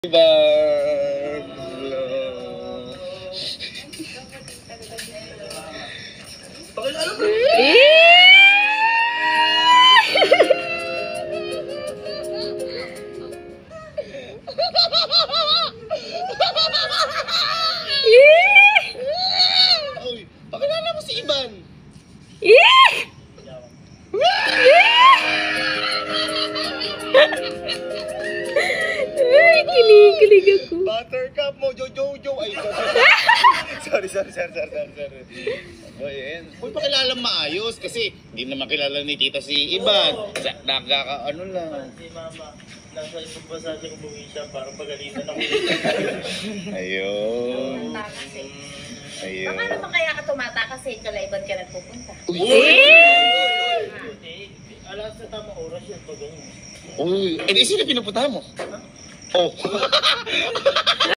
Pakilala mo. Uy, pakilala mo si Iban. Ay, kinikilig ako. Buttercup mo, Jojo. Ay, sorry. Ayan. Uy, pakilala maayos kasi hindi naman kilala ni Tita si Iban. Nakaka-ano lang. Si Mama, nasa ibang basa siya umuwi siya para pagalitan ako. Ayun. Ayun. Baka naman kaya ka tumatakas eh, kalaiban ka nagpupunta. Uy! Alas sa tamang oras yan pag ganyan. Uy! Eh, sino pinupuntahan mo? Oh!